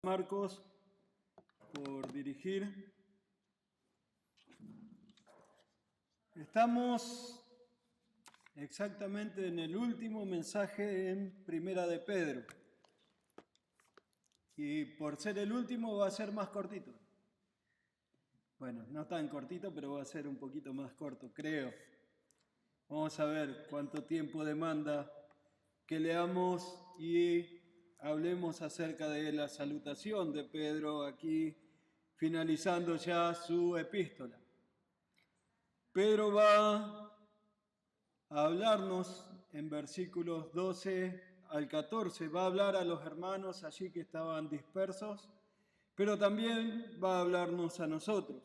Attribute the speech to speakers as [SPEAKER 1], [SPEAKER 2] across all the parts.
[SPEAKER 1] Marcos por dirigir. Estamos exactamente en el último mensaje en Primera de Pedro. Y por ser el último va a ser más cortito. Bueno, no tan cortito, pero va a ser un poquito más corto, creo. Vamos a ver cuánto tiempo demanda que leamos y hablemos acerca de la salutación de Pedro aquí, finalizando ya su epístola. Pedro va a hablarnos en versículos 12 al 14, va a hablar a los hermanos allí que estaban dispersos, pero también va a hablarnos a nosotros.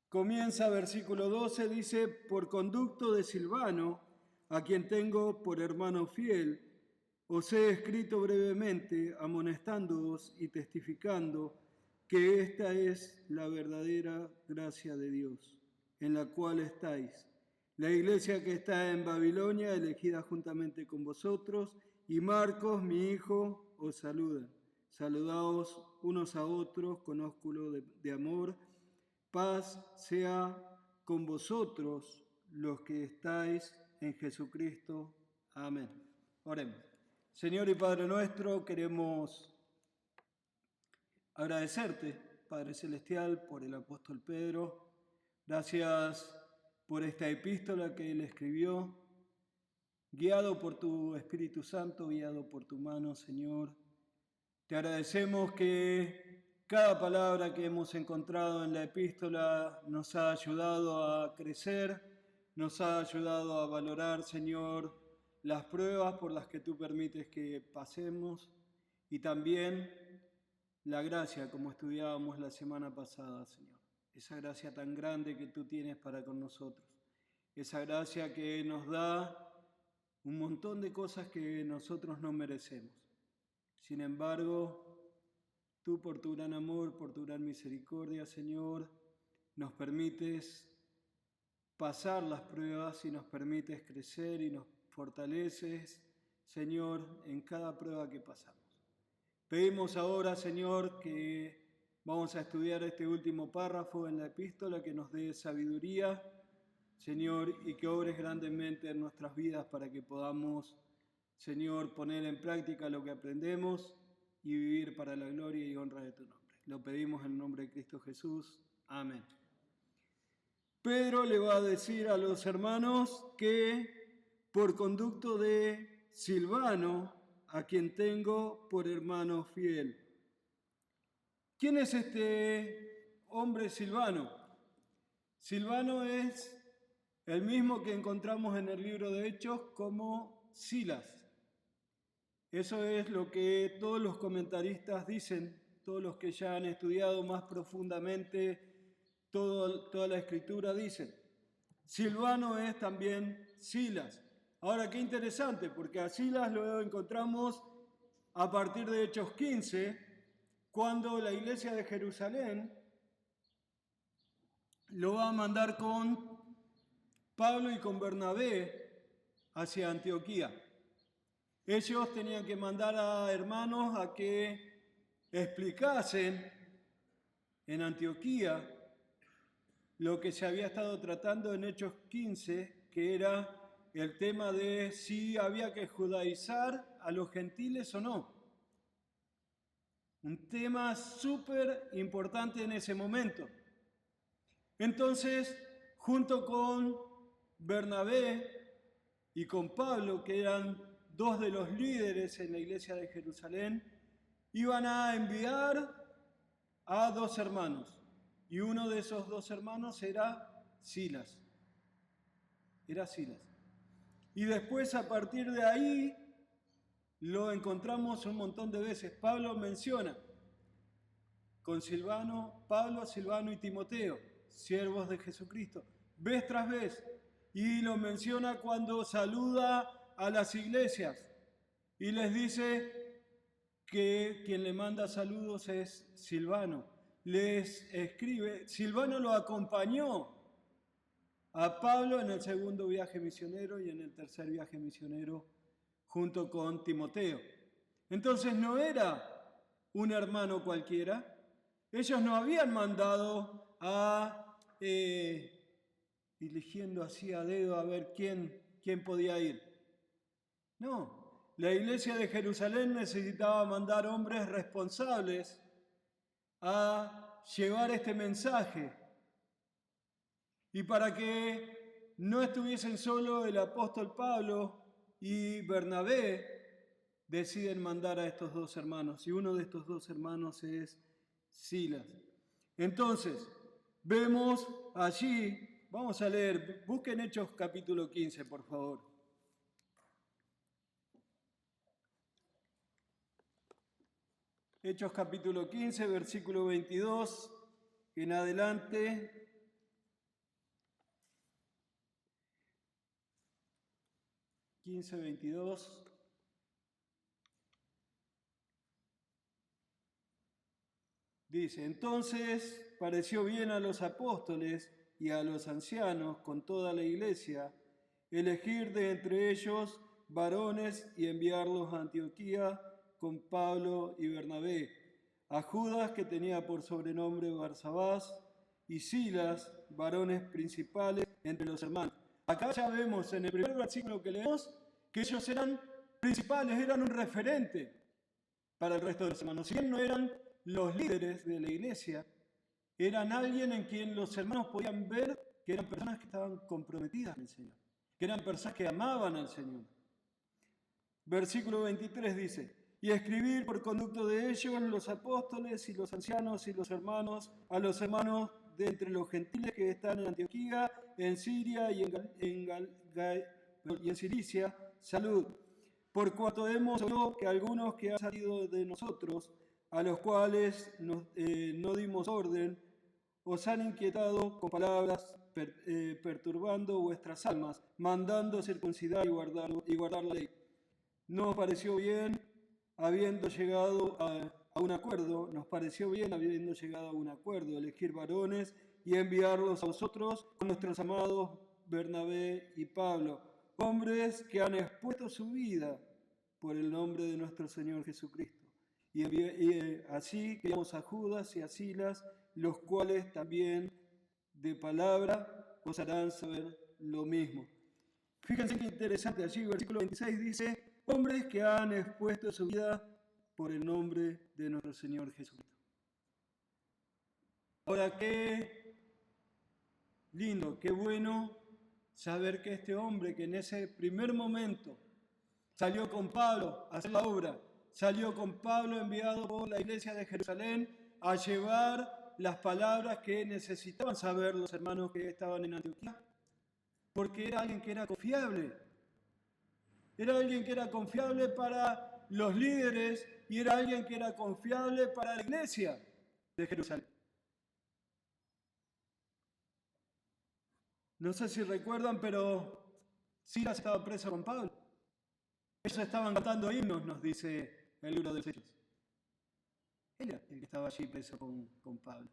[SPEAKER 1] Comienza versículo 12, dice: por conducto de Silvano, a quien tengo por hermano fiel, os he escrito brevemente, amonestándoos y testificando que esta es la verdadera gracia de Dios, en la cual estáis. La iglesia que está en Babilonia, elegida juntamente con vosotros, y Marcos, mi hijo, os saludan. Saludaos unos a otros con ósculo de amor. Paz sea con vosotros los que estáis en Jesucristo. Amén. Oremos. Señor y Padre nuestro, queremos agradecerte, Padre Celestial, por el apóstol Pedro. Gracias por esta epístola que él escribió, guiado por tu Espíritu Santo, guiado por tu mano, Señor. Te agradecemos que cada palabra que hemos encontrado en la epístola nos ha ayudado a crecer, nos ha ayudado a valorar, Señor, las pruebas por las que tú permites que pasemos y también la gracia, como estudiábamos la semana pasada, Señor. Esa gracia tan grande que tú tienes para con nosotros. Esa gracia que nos da un montón de cosas que nosotros no merecemos. Sin embargo, tú por tu gran amor, por tu gran misericordia, Señor, nos permites pasar las pruebas y nos permites crecer y nos fortaleces, Señor, en cada prueba que pasamos. Pedimos ahora, Señor, que vamos a estudiar este último párrafo en la epístola, que nos dé sabiduría, Señor, y que obres grandemente en nuestras vidas para que podamos, Señor, poner en práctica lo que aprendemos y vivir para la gloria y honra de tu nombre. Lo pedimos en el nombre de Cristo Jesús. Amén. Pedro le va a decir a los hermanos que por conducto de Silvano, a quien tengo por hermano fiel. ¿Quién es este hombre Silvano? Silvano es el mismo que encontramos en el libro de Hechos como Silas. Eso es lo que todos los comentaristas dicen, todos los que ya han estudiado más profundamente toda la escritura dicen. Silvano es también Silas. Ahora, qué interesante, porque a Silas lo encontramos a partir de Hechos 15, cuando la iglesia de Jerusalén lo va a mandar con Pablo y con Bernabé hacia Antioquía. Ellos tenían que mandar a hermanos a que explicasen en Antioquía lo que se había estado tratando en Hechos 15, que era el tema de si había que judaizar a los gentiles o no. Un tema súper importante en ese momento. Entonces, junto con Bernabé y con Pablo, que eran dos de los líderes en la iglesia de Jerusalén, iban a enviar a dos hermanos. Y uno de esos dos hermanos era Silas. Era Silas. Y después, a partir de ahí, lo encontramos un montón de veces. Pablo menciona con Silvano, Pablo, Silvano y Timoteo, siervos de Jesucristo, vez tras vez. Y lo menciona cuando saluda a las iglesias y les dice que quien le manda saludos es Silvano. Les escribe, Silvano lo acompañó a Pablo en el segundo viaje misionero y en el tercer viaje misionero junto con Timoteo. Entonces no era un hermano cualquiera. Ellos no habían mandado a, eligiendo así a dedo a ver quién podía ir. No, la iglesia de Jerusalén necesitaba mandar hombres responsables a llevar este mensaje. Y para que no estuviesen solo el apóstol Pablo y Bernabé, deciden mandar a estos dos hermanos. Y uno de estos dos hermanos es Silas. Entonces, vemos allí, vamos a leer, busquen Hechos capítulo 15, por favor. Hechos capítulo 15, versículo 22, en adelante. (15:22). Dice, entonces pareció bien a los apóstoles y a los ancianos con toda la iglesia elegir de entre ellos varones y enviarlos a Antioquía con Pablo y Bernabé, a Judas, que tenía por sobrenombre Barsabás, y Silas, varones principales entre los hermanos. Acá ya vemos en el primer versículo que leemos que ellos eran principales, eran un referente para el resto de los hermanos. Si bien no eran los líderes de la iglesia, eran alguien en quien los hermanos podían ver que eran personas que estaban comprometidas con el Señor, que eran personas que amaban al Señor. Versículo 23 dice, y escribir por conducto de ellos los apóstoles y los ancianos y los hermanos, a los hermanos de entre los gentiles que están en Antioquía, en Siria y en Cilicia, salud. Por cuanto hemos oído que algunos que han salido de nosotros, a los cuales no dimos orden, os han inquietado con palabras perturbando vuestras almas, mandando circuncidar y guardar la ley. No os pareció bien, habiendo llegado a un acuerdo, elegir varones y enviarlos a vosotros, a nuestros amados Bernabé y Pablo, hombres que han expuesto su vida por el nombre de nuestro Señor Jesucristo. Y así enviamos a Judas y a Silas, los cuales también de palabra os harán saber lo mismo. Fíjense qué interesante allí, versículo 26 dice, hombres que han expuesto su vida por el nombre de nuestro Señor Jesucristo. Ahora, qué lindo, qué bueno saber que este hombre que en ese primer momento salió con Pablo a hacer la obra, salió con Pablo enviado por la iglesia de Jerusalén a llevar las palabras que necesitaban saber los hermanos que estaban en Antioquía, porque era alguien que era confiable. Era alguien que era confiable para los líderes y era alguien que era confiable para la iglesia de Jerusalén. No sé si recuerdan, pero Silas estaba preso con Pablo. Ellos estaban cantando himnos, nos dice el libro de los Hechos. Él era el que estaba allí preso con Pablo.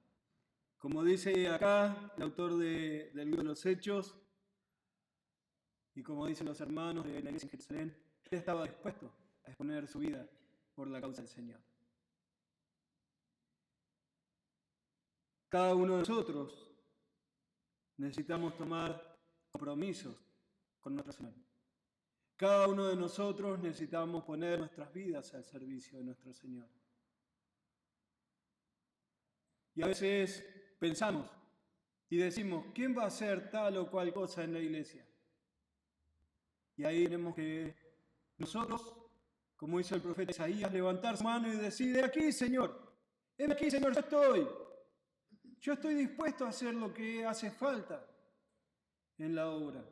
[SPEAKER 1] Como dice acá el autor del libro de los Hechos, y como dicen los hermanos de la iglesia en Jerusalén, él estaba dispuesto a exponer su vida por la causa del Señor. Cada uno de nosotros necesitamos tomar compromisos con nuestro Señor. Cada uno de nosotros necesitamos poner nuestras vidas al servicio de nuestro Señor. Y a veces pensamos y decimos, ¿quién va a hacer tal o cual cosa en la iglesia? Y ahí tenemos que nosotros, como hizo el profeta Isaías, levantar su mano y decir, aquí, Señor, yo estoy. Yo estoy dispuesto a hacer lo que hace falta en la obra.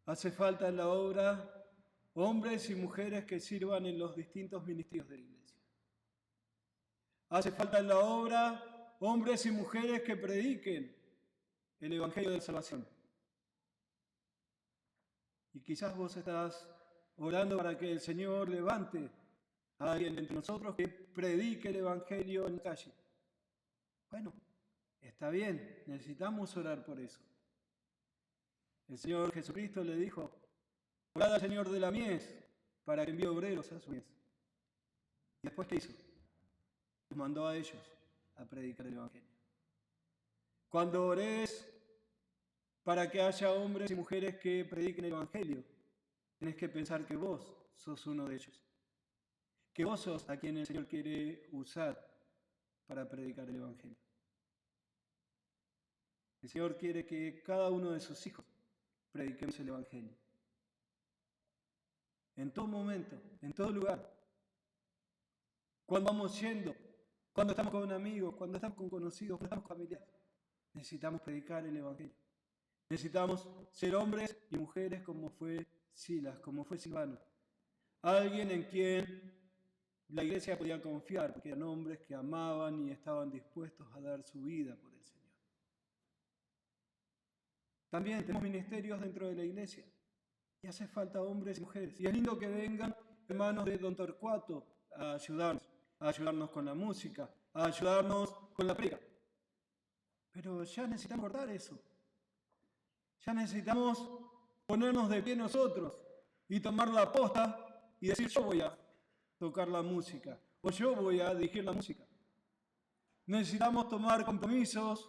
[SPEAKER 1] Hace falta en la obra hombres y mujeres que sirvan en los distintos ministerios de la iglesia. Hace falta en la obra hombres y mujeres que prediquen el Evangelio de salvación. Y quizás vos estás orando para que el Señor levante a alguien entre nosotros que predique el Evangelio en la calle. Bueno, está bien, necesitamos orar por eso. El Señor Jesucristo le dijo, orad al Señor de la mies para que envíe obreros a su mies. después, ¿qué hizo? Los mandó a ellos a predicar el Evangelio. Cuando ores para que haya hombres y mujeres que prediquen el Evangelio, tenés que pensar que vos sos uno de ellos. Que vos sos a quien el Señor quiere usar para predicar el Evangelio. El Señor quiere que cada uno de sus hijos prediquemos el Evangelio. En todo momento, en todo lugar. Cuando vamos yendo, cuando estamos con amigos, cuando estamos con conocidos, cuando estamos con familiares, necesitamos predicar el Evangelio. Necesitamos ser hombres y mujeres como fue Silas, como fue Silvano. Alguien en quien la iglesia podía confiar, porque eran hombres que amaban y estaban dispuestos a dar su vida por el Señor. También tenemos ministerios dentro de la iglesia y hace falta hombres y mujeres. Y es lindo que vengan hermanos de Don Torcuato a ayudarnos con la música, a ayudarnos con la prédica. Pero ya necesitamos cortar eso. Ya necesitamos ponernos de pie nosotros y tomar la posta y decir: yo voy a tocar la música o yo voy a dirigir la música. Necesitamos tomar compromisos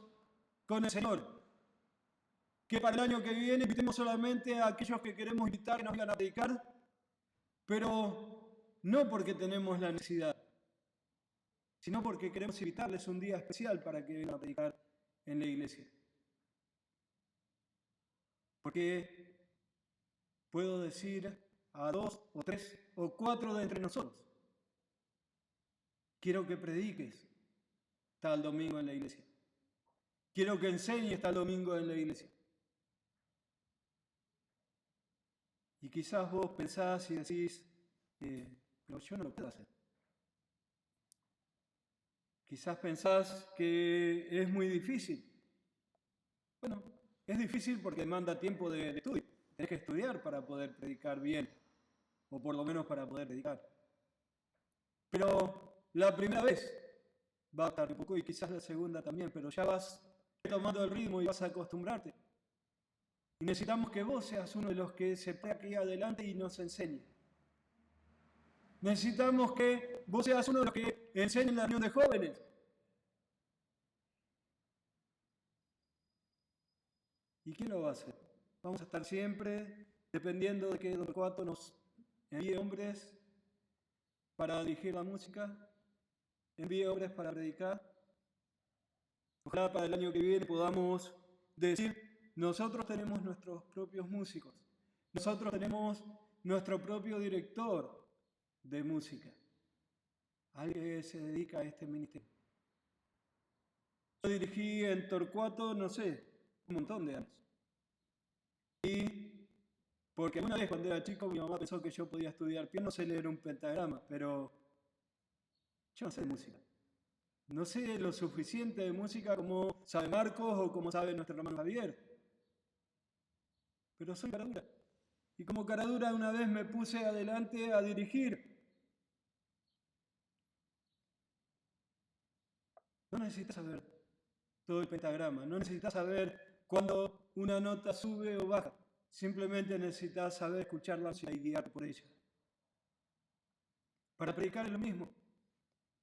[SPEAKER 1] con el Señor. Que para el año que viene invitemos solamente a aquellos que queremos invitar, que nos vengan a predicar, pero no porque tenemos la necesidad, sino porque queremos invitarles un día especial para que vengan a predicar en la iglesia. Porque puedo decir a 2 o 3 o 4 de entre nosotros: quiero que prediques tal domingo en la iglesia. Quiero que enseñes tal domingo en la iglesia. Y quizás vos pensás y decís: pero yo no lo puedo hacer. Quizás pensás que es muy difícil. Bueno, es difícil porque demanda tiempo de estudio. Tenés que estudiar para poder predicar bien, o por lo menos para poder predicar. Pero la primera vez va a tardar un poco y quizás la segunda también, pero ya vas tomando el ritmo y vas a acostumbrarte. Y necesitamos que vos seas uno de los que se pone aquí adelante y nos enseñe. Necesitamos que vos seas uno de los que enseñe en la reunión de jóvenes. ¿Y quién lo va a hacer? Vamos a estar siempre dependiendo de que Don Torcuato nos envíe hombres para dirigir la música, envíe hombres para predicar. Ojalá para el año que viene podamos decir: nosotros tenemos nuestros propios músicos, nosotros tenemos nuestro propio director de música, alguien que se dedica a este ministerio. Yo dirigí en Torcuato, no sé, un montón de años. Y porque una vez cuando era chico mi mamá pensó que yo podía estudiar piano, no sé leer un pentagrama, pero yo no sé de música. No sé lo suficiente de música como sabe Marcos o como sabe nuestro hermano Javier. Pero soy caradura. Y como caradura una vez me puse adelante a dirigir. No necesitas saber todo el pentagrama, no necesitas saber cuándo una nota sube o baja. Simplemente necesitas saber escucharla y guiar por ella. Para predicar es lo mismo.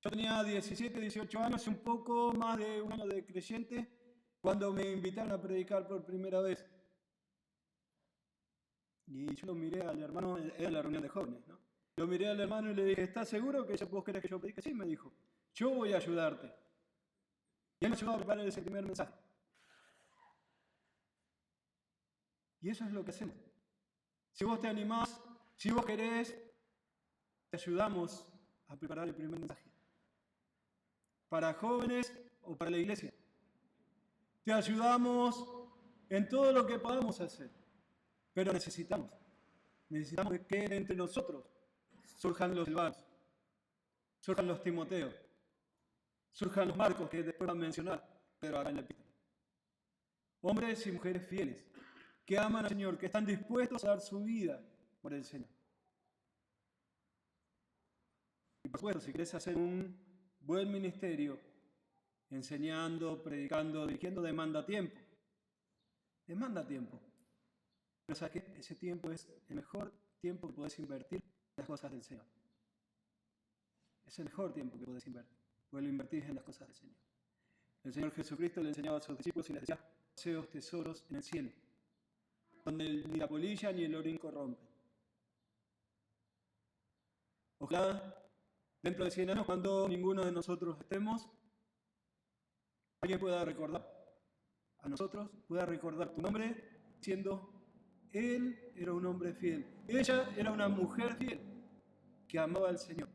[SPEAKER 1] Yo tenía 17, 18 años y un poco más de un año de creyente cuando me invitaron a predicar por primera vez. Y yo lo miré al hermano, era la reunión de jóvenes, ¿no? Lo miré al hermano y le dije: ¿estás seguro que vos querés que yo predique? Sí, me dijo. Yo voy a ayudarte. Y él me ayudó a preparar ese primer mensaje. Y eso es lo que hacemos. Si vos te animás, si vos querés, te ayudamos a preparar el primer mensaje. Para jóvenes o para la iglesia. Te ayudamos en todo lo que podamos hacer. Pero necesitamos que entre nosotros surjan los Silvanos, surjan los Timoteos, surjan los Marcos, que después van a mencionar Pedro acá en la epístola. Hombres y mujeres fieles, que aman al Señor, que están dispuestos a dar su vida por el Señor. Y por supuesto, si querés hacer un buen ministerio, enseñando, predicando, dirigiendo, demanda tiempo. Demanda tiempo. Pero ¿sabes qué? Ese tiempo es el mejor tiempo que podés invertir en las cosas del Señor. Es el mejor tiempo que podés invertir, porque lo invertís en las cosas del Señor. El Señor Jesucristo le enseñaba a sus discípulos y les decía: "Poseos tesoros en el cielo, donde ni la polilla ni el orín corrompen". Ojalá dentro de 100 años, cuando ninguno de nosotros estemos, alguien pueda recordar a nosotros, pueda recordar tu nombre, diciendo: él era un hombre fiel, ella era una mujer fiel, que amaba al Señor,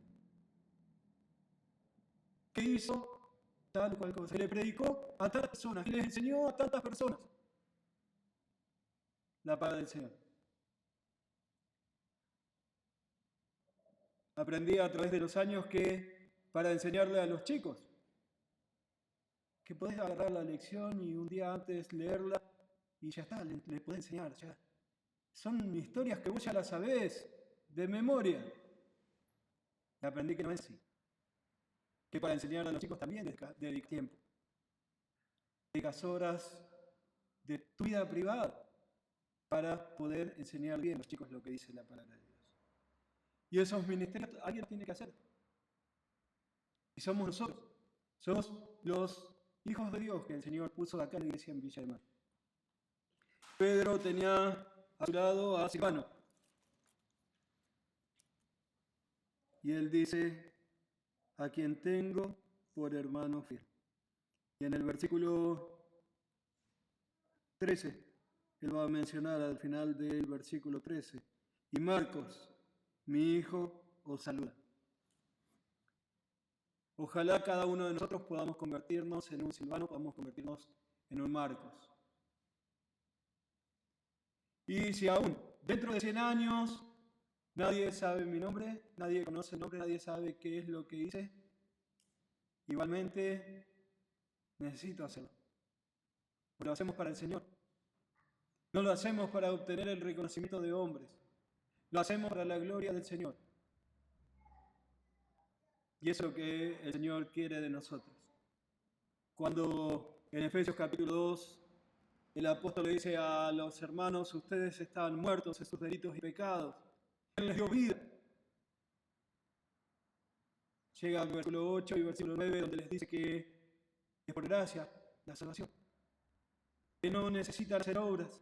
[SPEAKER 1] que hizo tal o cual cosa, que le predicó a tantas personas, que les enseñó a tantas personas la palabra del Señor. Aprendí a través de los años que para enseñarle a los chicos, que podés agarrar la lección y un día antes leerla y ya está, le podés enseñar, ya. Son historias que vos ya las sabés de memoria. Y aprendí que no es así. Que para enseñar a los chicos también dedicas tiempo. Dedicas horas de tu vida privada para poder enseñar bien a los chicos lo que dice la palabra de Dios. Y esos ministerios alguien tiene que hacer. Y somos nosotros. Somos los hijos de Dios que el Señor puso acá en la iglesia en Villa del Mar. Pedro tenía a su lado a Silvano. Y él dice: a quien tengo por hermano fiel. Y en el versículo 13, él va a mencionar al final del versículo 13: y Marcos, mi hijo, os saluda. Ojalá cada uno de nosotros podamos convertirnos en un Silvano, podamos convertirnos en un Marcos. Y si aún dentro de 100 años nadie sabe mi nombre, nadie conoce el nombre, nadie sabe qué es lo que hice, igualmente necesito hacerlo. Pero lo hacemos para el Señor. No lo hacemos para obtener el reconocimiento de hombres. Lo hacemos para la gloria del Señor. Y eso es lo que el Señor quiere de nosotros. Cuando en Efesios capítulo 2 el apóstol le dice a los hermanos: ustedes estaban muertos en sus delitos y pecados, Él les dio vida. Llega al versículo 8 y versículo 9 donde les dice que es por gracia la salvación, que no necesitan hacer obras.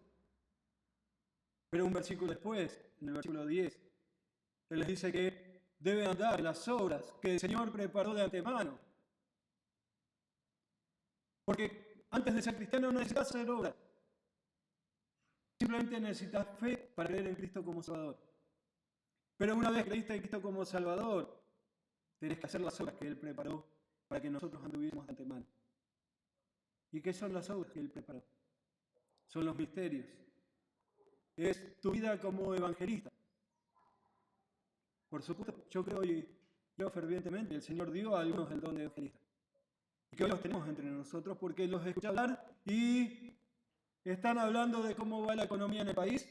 [SPEAKER 1] Pero un versículo después, en el versículo 10, Él les dice que deben andar en las obras que el Señor preparó de antemano. Porque antes de ser cristiano no necesitas hacer obras. Simplemente necesitas fe para creer en Cristo como Salvador. Pero una vez creíste en Cristo como Salvador, tenés que hacer las obras que Él preparó para que nosotros anduviésemos de antemano. ¿Y qué son las obras que Él preparó? Son los misterios. Es tu vida como evangelista. Por supuesto, yo creo y yo fervientemente, el Señor dio a algunos el don de evangelista. Y que hoy los tenemos entre nosotros porque los escuché hablar y están hablando de cómo va la economía en el país,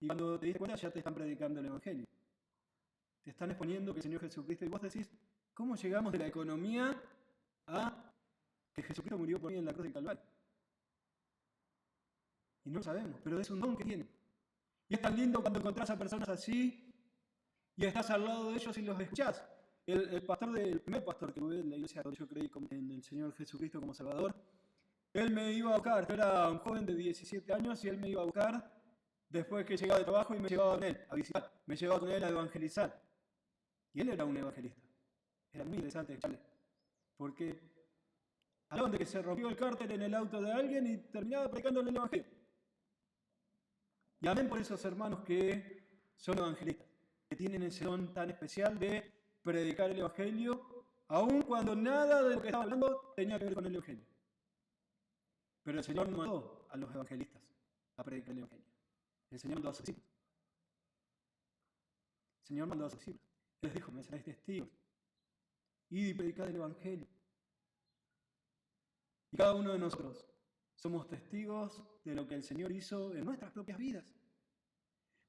[SPEAKER 1] y cuando te diste cuenta ya te están predicando el Evangelio. Te están exponiendo que el Señor Jesucristo, y vos decís: ¿cómo llegamos de la economía a que Jesucristo murió por mí en la cruz del Calvario? Y no lo sabemos, pero es un don que tiene. Y es tan lindo cuando encontrás a personas así y estás al lado de ellos y los escuchás. El primer pastor que hubo en la iglesia donde yo creí en el Señor Jesucristo como Salvador, él me iba a buscar. Yo era un joven de 17 años y él me iba a buscar después que llegaba de trabajo y me llevaba con él a visitar. Me llevaba con él a evangelizar. Y él era un evangelista. Era muy interesante escucharle. Porque hablaban de que se rompió el cárter en el auto de alguien y terminaba predicándole el evangelio. Y amén por esos hermanos que son evangelistas, que tienen ese don tan especial de predicar el evangelio, aun cuando nada de lo que estaba hablando tenía que ver con el evangelio. Pero el Señor no mandó a los evangelistas a predicar el evangelio. El Señor mandó a sus discípulos. El Señor mandó a sus discípulos. Él les dijo: me seréis testigos. Id y predicad el evangelio. Y cada uno de nosotros somos testigos de lo que el Señor hizo en nuestras propias vidas.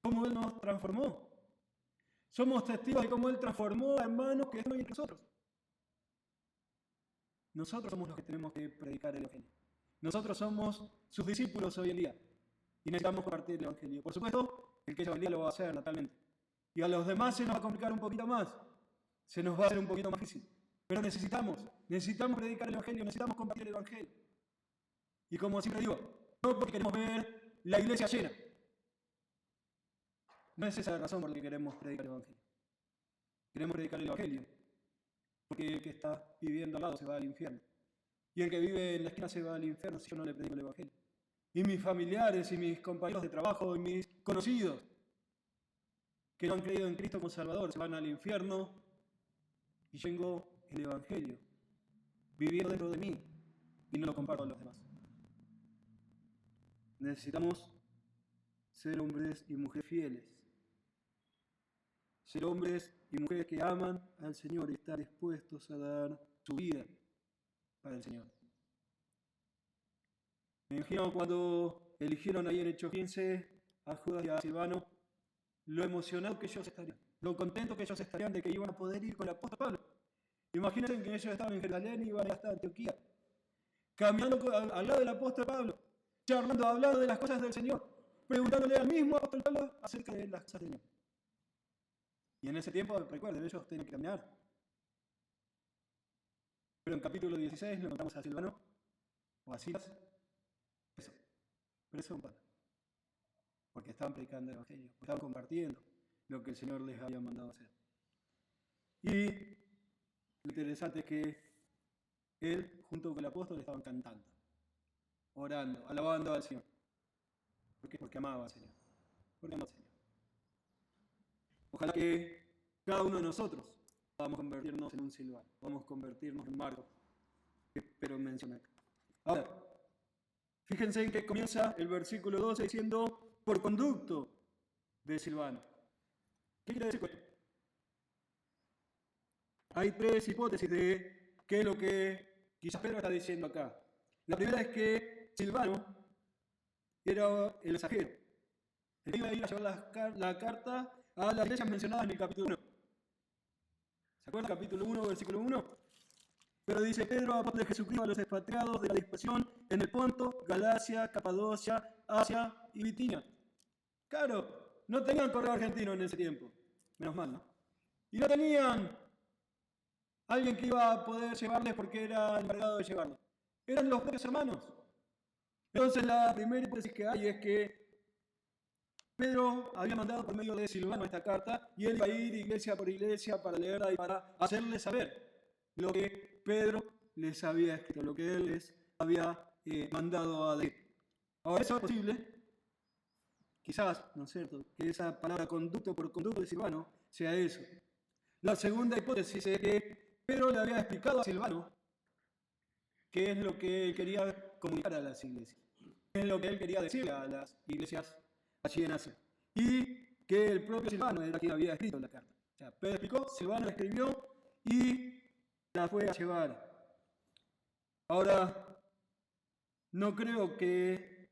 [SPEAKER 1] Cómo Él nos transformó. Somos testigos de cómo Él transformó a hermanos que están hoy entre nosotros. Nosotros somos los que tenemos que predicar el evangelio. Nosotros somos sus discípulos hoy en día y necesitamos compartir el evangelio. Por supuesto, el que hoy en día lo va a hacer naturalmente. Y a los demás se nos va a complicar un poquito más. se nos va a hacer un poquito más difícil. Pero necesitamos predicar el Evangelio, necesitamos compartir el Evangelio. Y como siempre digo, no porque queremos ver la iglesia llena. No es esa la razón por la que queremos predicar el Evangelio. Queremos predicar el Evangelio porque el que está viviendo al lado se va al infierno. Y el que vive en la esquina se va al infierno si yo no le predico el Evangelio. Y mis familiares y mis compañeros de trabajo y mis conocidos que no han creído en Cristo como Salvador se van al infierno y yo tengo el Evangelio viviendo dentro de mí y no lo comparto a los demás. Necesitamos ser hombres y mujeres fieles. Ser hombres y mujeres que aman al Señor y estar dispuestos a dar su vida para el Señor. Me imagino cuando eligieron ahí en Hechos 15 a Judas y a Silvano, lo emocionados que ellos estarían, lo contentos que ellos estarían de que iban a poder ir con el apóstol Pablo. Imagínense que ellos estaban en Jerusalén y iban hasta Antioquía, caminando al lado del apóstol Pablo, charlando, hablando de las cosas del Señor, preguntándole al mismo apóstol Pablo acerca de las cosas del Señor. Y en ese tiempo, recuerden, ellos tenían que caminar. Pero en capítulo 16 le contamos a Silvano, o a Silas, preso en Pablo. Porque estaban predicando el Evangelio, estaban compartiendo lo que el Señor les había mandado hacer. Y lo interesante es que él, junto con el apóstol, estaban cantando, orando, alabando al Señor. ¿Por qué? Porque amaba al Señor. Porque amaba al Señor. Ojalá que cada uno de nosotros podamos convertirnos en un Silvano, podamos convertirnos en Marcos, que espero mencionar. Ahora, fíjense en que comienza el versículo 12 diciendo, por conducto de Silvano. ¿Qué quiere decir? Hay tres hipótesis de qué es lo que quizás Pedro está diciendo acá. La primera es que Silvano era el mensajero. Él iba a ir a llevar la carta a las iglesias mencionadas en el capítulo 1. ¿Se acuerdan? Capítulo 1, versículo 1. Pero dice Pedro, apóstol de Jesucristo, a los expatriados de la dispersión en el Ponto, Galacia, Capadocia, Asia y Bitinia. Claro, no tenían correo argentino en ese tiempo. Menos mal, ¿no? Y no tenían alguien que iba a poder llevarles porque era el encargado de llevarlos. Eran los propios hermanos. Entonces la primera hipótesis que hay es que Pedro había mandado por medio de Silvano esta carta y él iba a ir iglesia por iglesia para leerla y para hacerles saber lo que Pedro les había escrito, lo que él les había mandado a decir. Ahora, eso es posible, quizás, ¿no es cierto?, que esa palabra conducto por conducto de Silvano sea eso. La segunda hipótesis es que Pedro le había explicado a Silvano qué es lo que él quería comunicar a las iglesias, qué es lo que él quería decirle a las iglesias allí en Asia. Y que el propio Silvano era quien había escrito la carta. O sea, Pedro explicó, Silvano la escribió y la fue a llevar. Ahora, no creo que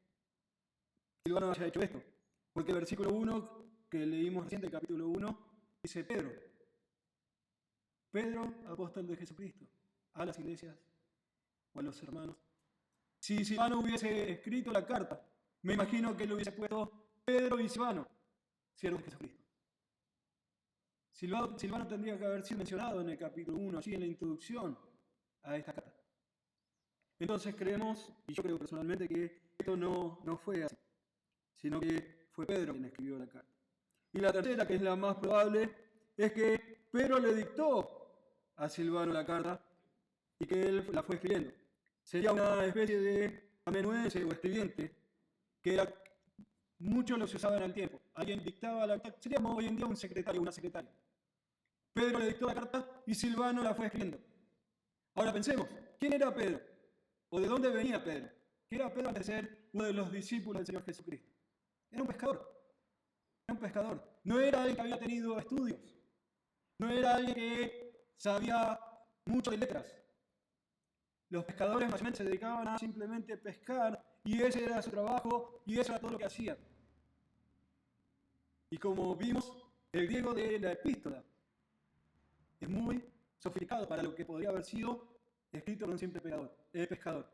[SPEAKER 1] Silvano haya hecho esto, porque el versículo 1 que leímos recién del capítulo 1 dice Pedro, apóstol de Jesucristo, a las iglesias o a los hermanos. Si Silvano hubiese escrito la carta, me imagino que le hubiese puesto Pedro y Silvano, siervos de Jesucristo. Silvano tendría que haber sido mencionado en el capítulo 1, allí en la introducción a esta carta. Entonces creemos, y yo creo personalmente, que esto no fue así, sino que fue Pedro quien escribió la carta. Y la tercera, que es la más probable, es que Pedro le dictó a Silvano la carta y que él la fue escribiendo. Sería una especie de amanuense o escribiente, que era muchos los usaban al tiempo. Alguien dictaba la carta, sería como hoy en día un secretario o una secretaria. Pedro le dictó la carta y Silvano la fue escribiendo. Ahora pensemos, ¿quién era Pedro? ¿O de dónde venía Pedro? ¿Qué era Pedro antes de ser uno de los discípulos del Señor Jesucristo? Era un pescador. Era un pescador. No era alguien que había tenido estudios. No era alguien que sabía mucho de letras. Los pescadores más o menos se dedicaban a simplemente pescar y ese era su trabajo y eso era todo lo que hacían. Y como vimos, el griego de la epístola es muy sofisticado para lo que podría haber sido escrito por un simple pescador.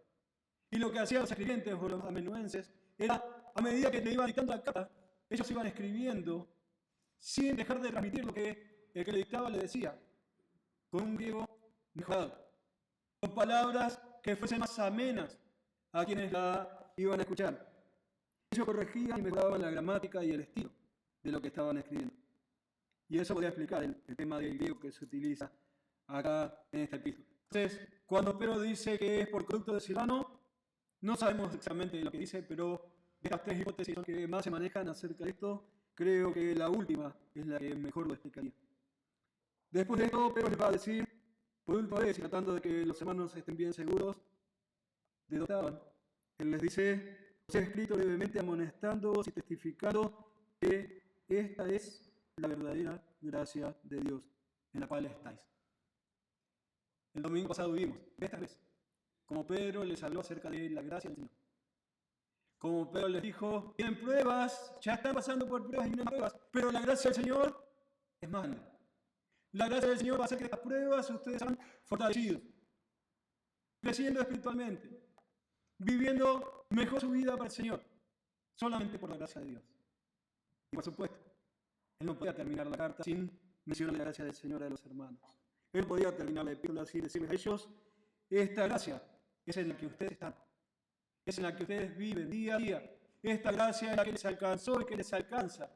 [SPEAKER 1] Y lo que hacían los escribientes o los amanuenses era, a medida que le iban dictando la carta, ellos iban escribiendo sin dejar de transmitir lo que el que le dictaba le decía. con un griego mejorado, con palabras que fuesen más amenas a quienes la iban a escuchar. Ellos corregían y mejoraban la gramática y el estilo de lo que estaban escribiendo. Y eso podría explicar el tema del griego que se utiliza acá en esta epístola. Entonces, cuando Pedro dice que es por conducto de Silvano, no sabemos exactamente lo que dice, pero de estas tres hipótesis son que más se manejan acerca de esto, creo que la última es la que mejor lo explicaría. Después de esto, Pedro les va a decir, por última vez, y tratando de que los hermanos estén bien seguros de dónde estaban, él les dice: os he escrito brevemente amonestándoos y testificando que esta es la verdadera gracia de Dios en la cual estáis. El domingo pasado vimos, de esta vez, como Pedro les habló acerca de la gracia del Señor. Como Pedro les dijo: tienen pruebas, ya están pasando por pruebas y vienen pruebas, pero la gracia del Señor es más grande. La gracia del Señor va a hacer que estas pruebas ustedes sean fortalecidos, creciendo espiritualmente, viviendo mejor su vida para el Señor, solamente por la gracia de Dios. Y por supuesto, él no podía terminar la carta sin mencionar la gracia del Señor a los hermanos. Él podía terminar la epístola así y decirles a ellos: esta gracia es en la que ustedes están, es en la que ustedes viven día a día. Esta gracia es la que les alcanzó y que les alcanza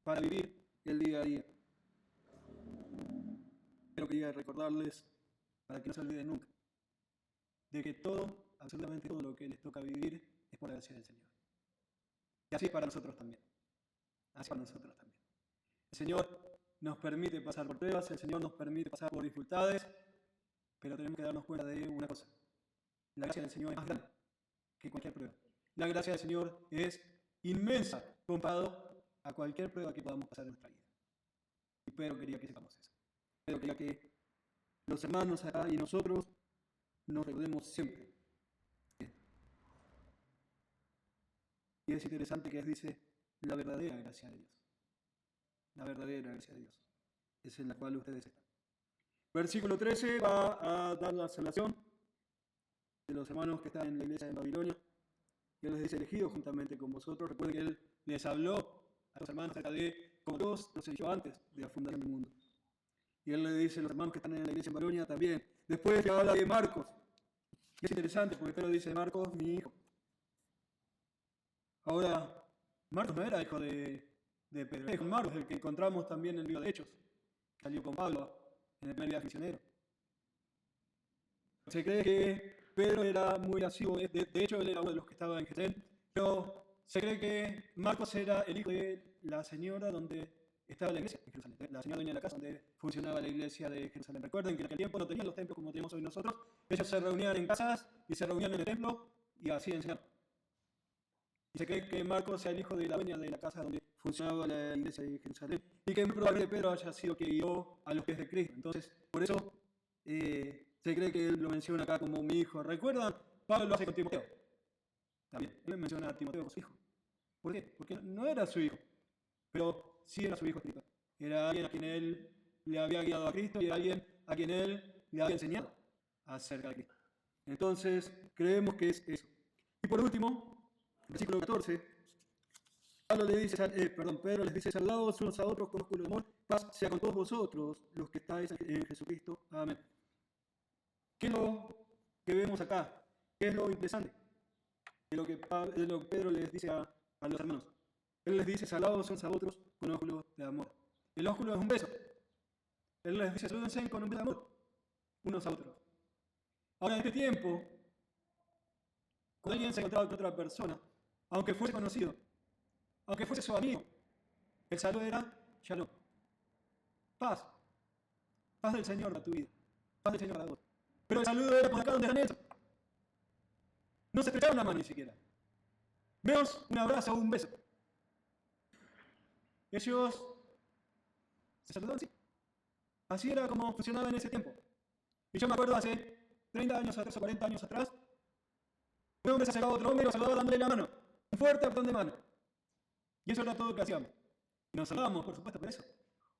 [SPEAKER 1] para vivir el día a día. Pero quería recordarles, para que no se olviden nunca, de que todo, absolutamente todo lo que les toca vivir es por la gracia del Señor. Y así es para nosotros también. Así es para nosotros también. El Señor nos permite pasar por pruebas, el Señor nos permite pasar por dificultades, pero tenemos que darnos cuenta de una cosa: la gracia del Señor es más grande que cualquier prueba. La gracia del Señor es inmensa comparado a cualquier prueba que podamos pasar en nuestra vida. Y Pedro quería que sepamos eso. Pedro quería que los hermanos acá y nosotros nos recordemos siempre. Y es interesante que dice la verdadera gracia de Dios. La verdadera gracia de Dios es en la cual ustedes están. Versículo 13 va a dar la salvación de los hermanos que están en la iglesia de Babilonia. Y él les dice: elegidos juntamente con vosotros. Recuerden que él les habló a los hermanos acerca de cómo Dios los eligió antes de la fundación del mundo. Y él le dice a los hermanos que están en la iglesia de Babilonia también. Después le habla de Marcos. Y es interesante porque Pedro dice: Marcos, mi hijo. Ahora, Marcos no era hijo de Pedro, era hijo de Marcos, el que encontramos también en el libro de Hechos, que salió con Pablo en el primer viaje misionero. Se cree que Pedro era muy asiduo, de hecho él era uno de los que estaba en Jerusalén, pero se cree que Marcos era el hijo de la señora donde estaba la iglesia en Jerusalén, la señora dueña de la casa donde funcionaba la iglesia de Jerusalén. Recuerden que en aquel tiempo no tenían los templos como tenemos hoy nosotros, ellos se reunían en casas y se reunían en el templo y así enseñaban. Y se cree que Marcos sea el hijo de la dueña de la casa donde funcionaba la iglesia de Jerusalén. Y que probablemente Pedro haya sido que guió a los pies de Cristo. Entonces, por eso se cree que él lo menciona acá como mi hijo. ¿Recuerdan? Pablo lo hace con Timoteo. También. Él menciona a Timoteo como su hijo. ¿Por qué? Porque no era su hijo. Pero sí era su hijo espiritual. Era alguien a quien él le había guiado a Cristo y era alguien a quien él le había enseñado acerca de Cristo. Entonces, creemos que es eso. Y por último, versículo 14, Pedro les dice: saludaos unos a otros con oscuro amor, paz sea con todos vosotros los que estáis en Jesucristo. Amén. ¿Qué es lo que vemos acá? ¿Qué es lo interesante de lo que Pedro les dice a los hermanos? Él les dice: saludaos unos a otros con ósculo de amor. El ósculo es un beso. Él les dice: salúdense con un beso de amor unos a otros. Ahora, en este tiempo, cuando alguien se encontraba con otra persona, aunque fuese conocido, aunque fuese su amigo, el saludo era Shalom. Paz. Paz del Señor para tu vida. Paz del Señor para vos. Pero el saludo era por acá donde está Nelson. No se estrecharon la mano ni siquiera. Menos un abrazo o un beso. Ellos se saludaban así. Así era como funcionaba en ese tiempo. Y yo me acuerdo hace 30 años atrás o 40 años atrás, un hombre se acercaba a otro hombre y lo saludaba dándole la mano. Un fuerte apretón de mano. Y eso era todo lo que hacíamos. Y nos saludábamos, por supuesto, por eso.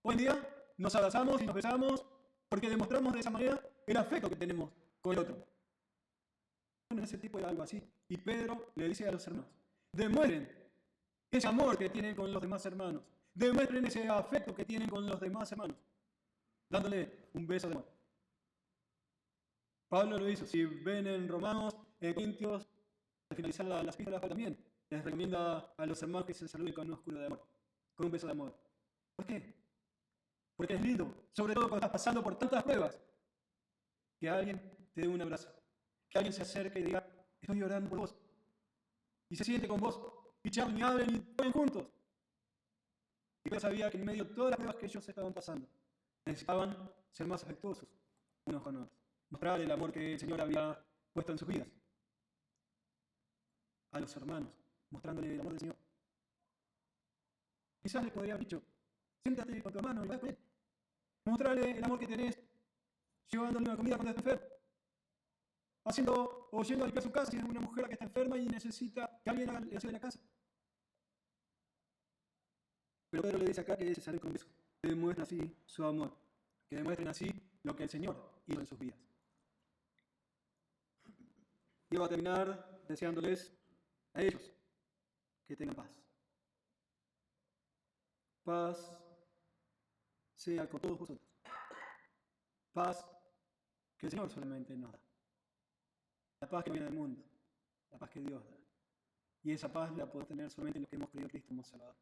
[SPEAKER 1] Hoy en día nos abrazamos y nos besamos porque demostramos de esa manera el afecto que tenemos con el otro. Bueno, ese tipo era algo así. Y Pedro le dice a los hermanos: demuestren ese amor que tienen con los demás hermanos. Demuestren ese afecto que tienen con los demás hermanos. Dándole un beso de amor. Pablo lo hizo. Si ven en Romanos, en Corintios, al finalizar las epístolas, también les recomienda a los hermanos que se saluden con un escudo de amor, con un beso de amor. ¿Por qué? Porque es lindo, sobre todo cuando estás pasando por tantas pruebas, que alguien te dé un abrazo, que alguien se acerque y diga, estoy orando por vos, y se siente con vos, y charlan y hablen y comen juntos. Y Pedro sabía que en medio de todas las pruebas que ellos estaban pasando, necesitaban ser más afectuosos unos con otros, mostrar el amor que el Señor había puesto en sus vidas a los hermanos, mostrándole el amor del Señor. Quizás les podría haber dicho, siéntate con tu hermano y va con él. Mostrarle el amor que tenés, llevándole una comida cuando está enfermo. Haciendo o yendo a limpiar su casa si es una mujer que está enferma y necesita que alguien haga el aseo de la casa. Pero Pedro le dice acá que se sale con eso, que demuestren así su amor, que demuestren así lo que el Señor hizo en sus vidas. Y va a terminar deseándoles a ellos que tengan paz. Paz sea con todos vosotros. Paz que el Señor solamente nos da. La paz que viene del mundo, la paz que Dios da. Y esa paz la podemos tener solamente los que hemos creído en Cristo como Salvador.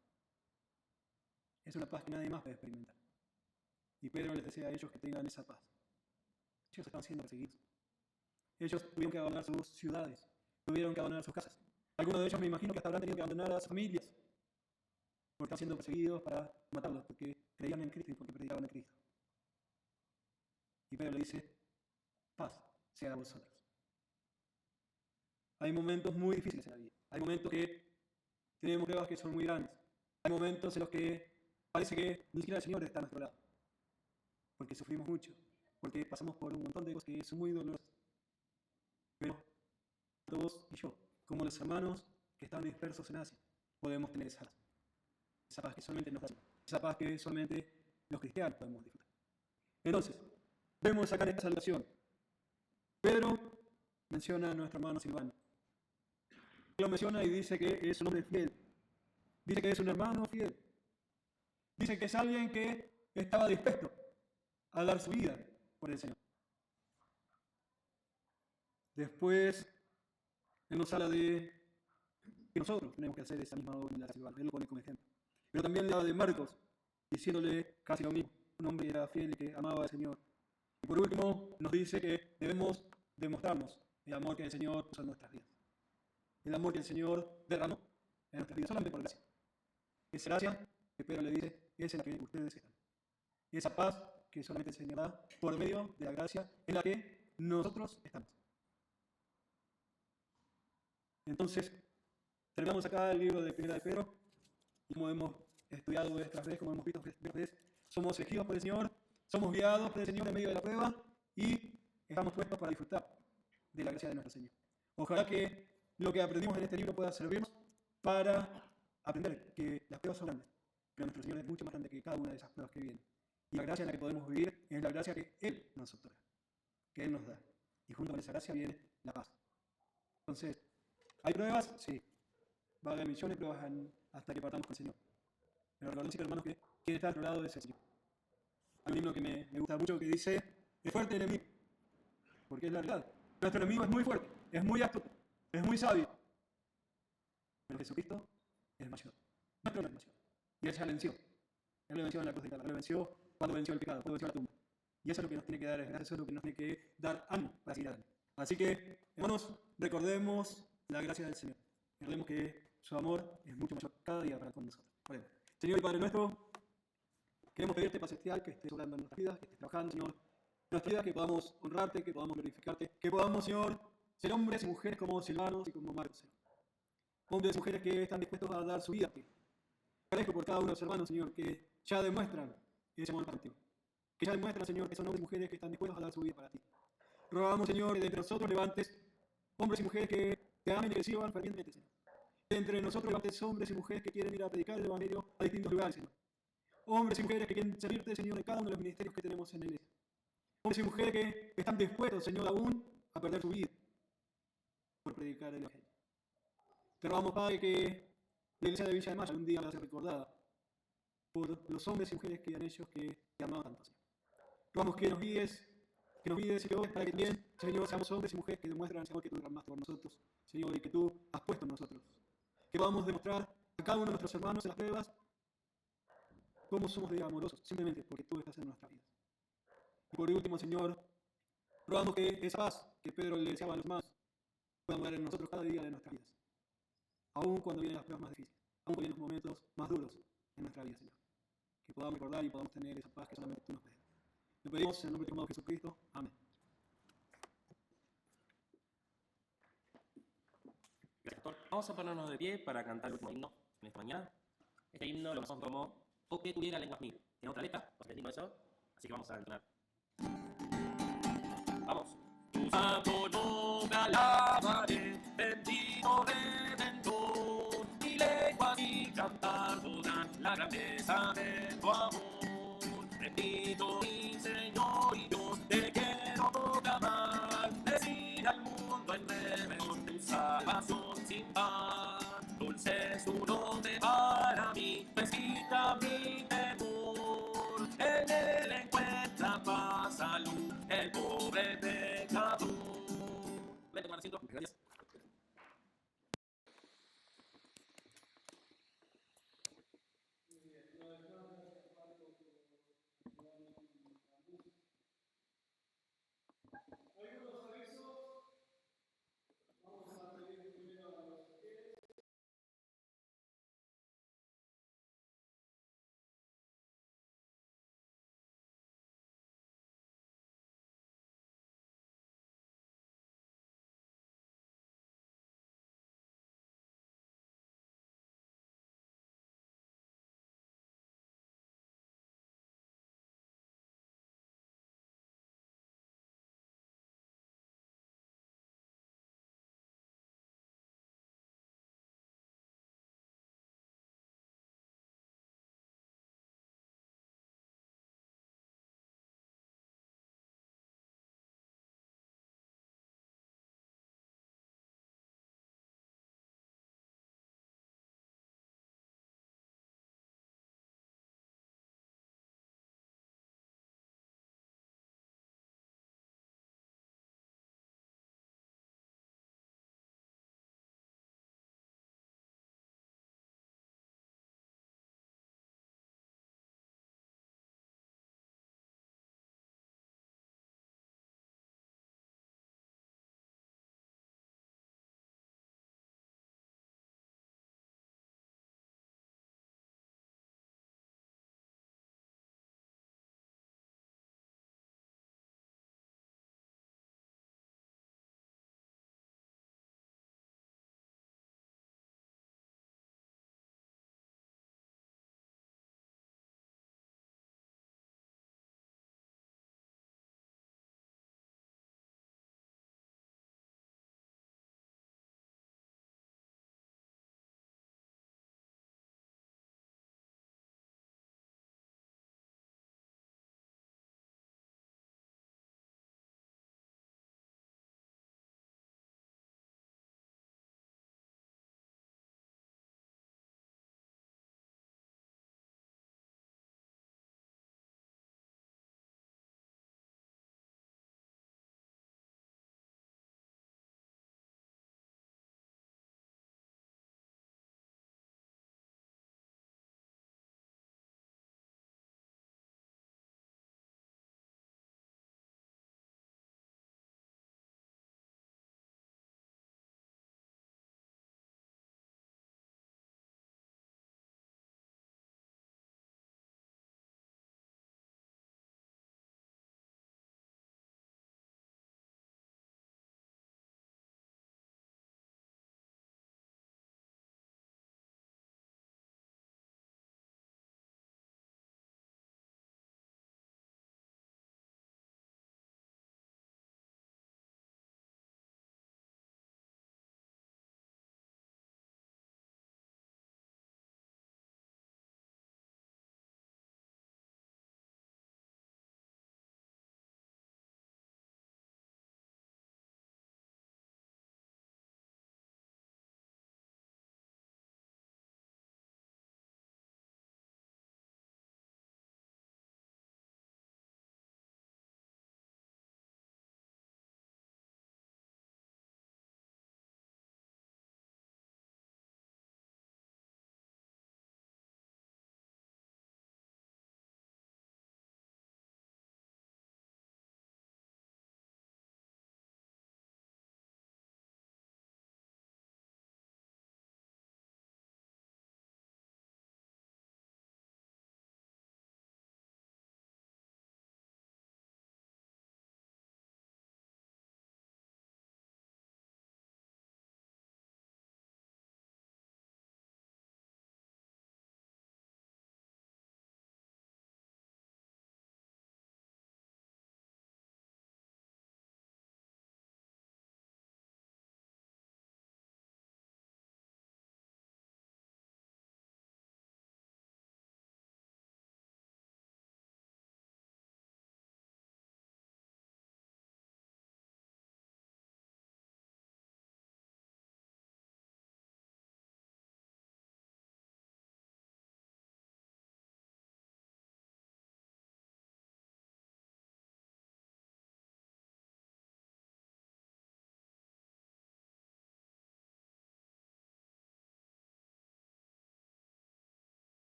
[SPEAKER 1] Es una paz que nadie más puede experimentar. Y Pedro les desea a ellos que tengan esa paz. Ellos están siendo perseguidos. Ellos tuvieron que abandonar sus ciudades, tuvieron que abandonar sus casas. Algunos de ellos me imagino que hasta habrán tenido que abandonar a sus familias, porque están siendo perseguidos para matarlos, porque creían en Cristo y porque predicaban en Cristo. Y Pedro le dice, paz sea a vosotros. Hay momentos muy difíciles en la vida. Hay momentos que tenemos pruebas que son muy grandes. Hay momentos en los que parece que ni siquiera el Señor está a nuestro lado. Porque sufrimos mucho. Porque pasamos por un montón de cosas que son muy dolorosas. Pero todos y yo, como los hermanos que están dispersos en Asia, podemos tener esa paz. Esa paz que solamente nos da. Esa paz que solamente los cristianos podemos disfrutar. Entonces, vemos acá en esta salvación. Pedro menciona a nuestro hermano Silvano. Lo menciona y dice que es un hombre fiel. Dice que es un hermano fiel. Dice que es alguien que estaba dispuesto a dar su vida por el Señor. Después, él nos habla de que nosotros tenemos que hacer esa misma obra en la Silvano. Él lo pone como ejemplo. Pero también le habla de Marcos, diciéndole casi lo mismo. Un hombre era fiel y que amaba al Señor. Y por último, nos dice que debemos demostrarnos el amor que el Señor puso en nuestras vidas. El amor que el Señor derramó en nuestras vidas, solamente por gracia. Esa gracia que Pedro le dice es en la que ustedes están. Y esa paz que solamente el Señor da por medio de la gracia en la que nosotros estamos. Entonces, terminamos acá el libro de Primera de Pedro, y como hemos estudiado vez tras vez, como hemos visto vez tras vez, somos elegidos por el Señor, somos guiados por el Señor en medio de la prueba y estamos puestos para disfrutar de la gracia de nuestro Señor. Ojalá que lo que aprendimos en este libro pueda servirnos para aprender que las pruebas son grandes, pero nuestro Señor es mucho más grande que cada una de esas pruebas que vienen. Y la gracia en la que podemos vivir es la gracia que Él nos otorga, que Él nos da. Y junto con esa gracia viene la paz. Entonces, ¿hay pruebas? Sí. Va a haber misiones, pruebas hasta que partamos con el Señor. Pero recordemos, hermanos, que quien está al otro lado es el Señor. Hay un himno que me gusta mucho que dice, es fuerte el enemigo, porque es la verdad. Nuestro enemigo es muy fuerte, es muy astuto, es muy sabio. Pero Jesucristo es demasiado. Nuestro no es demasiado. Y Él ya venció. Él lo venció en la cruz de Calvario. Él lo venció cuando venció el pecado, cuando venció la tumba. Y eso es lo que nos tiene que dar gracias, eso es lo que nos tiene que dar ánimo para seguir adelante. Así que, hermanos, recordemos la gracia del Señor. Recordemos que su amor es mucho mayor cada día para con nosotros. Bueno, Señor y Padre nuestro, queremos pedirte paz celestial, que estés obrando en nuestras vidas, que estés trabajando, Señor, en nuestras vidas, que podamos honrarte, que podamos glorificarte, que podamos, Señor, ser hombres y mujeres como Silvanos y como Marcos, Señor. Hombres y mujeres que están dispuestos a dar su vida a ti. Agradezco por cada uno de los hermanos, Señor, que ya demuestran ese amor para ti. Que ya demuestran, Señor, que son hombres y mujeres que están dispuestos a dar su vida para ti. Rogamos, Señor, que de entre nosotros levantes hombres y mujeres que te amen y que sirvan fervientemente, Señor. De entre nosotros levantes hombres y mujeres que quieren ir a predicar el Evangelio a distintos lugares, Señor. Hombres y mujeres que quieren servirte, Señor, en cada uno de los ministerios que tenemos en la iglesia. Hombres y mujeres que están dispuestos, Señor, aún a perder su vida por predicar el Evangelio. Te rogamos, Padre, que la iglesia de Villa de Mayo un día va a ser recordada por los hombres y mujeres que eran ellos que te amaban tanto, Señor. Rogamos que nos guíes que nos guíes, Señor, para que también, Señor, seamos hombres y mujeres que demuestran, Señor, que tú derramaste por nosotros, Señor, y que tú has puesto en nosotros. Que podamos demostrar a cada uno de nuestros hermanos en las pruebas cómo somos de amorosos, simplemente porque tú estás en nuestras vidas. Y por último, Señor, rogamos que esa paz que Pedro le deseaba a los demás pueda morar en nosotros cada día de nuestras vidas. Aún cuando vienen las pruebas más difíciles, aún cuando vienen los momentos más duros en nuestra vida, Señor. Que podamos recordar y podamos tener esa paz que solamente tú nos puedes dar. Lo pedimos en el nombre de tu amado Jesucristo. Amén.
[SPEAKER 2] Gracias, pastor. Vamos a ponernos de pie para cantar el último himno en esta mañana. Este himno lo pasamos como O que tuviera lenguas mil. Tiene otra letra, no sé eso, así que vamos a entonar. Vamos. Tu santo nombre alabaré, bendito Redentor, mi lengua y cantar toda la grandeza de tu amor. Bendito mi Señor y Dios, te quiero proclamar, decir al mundo en breve tu salvación sin par.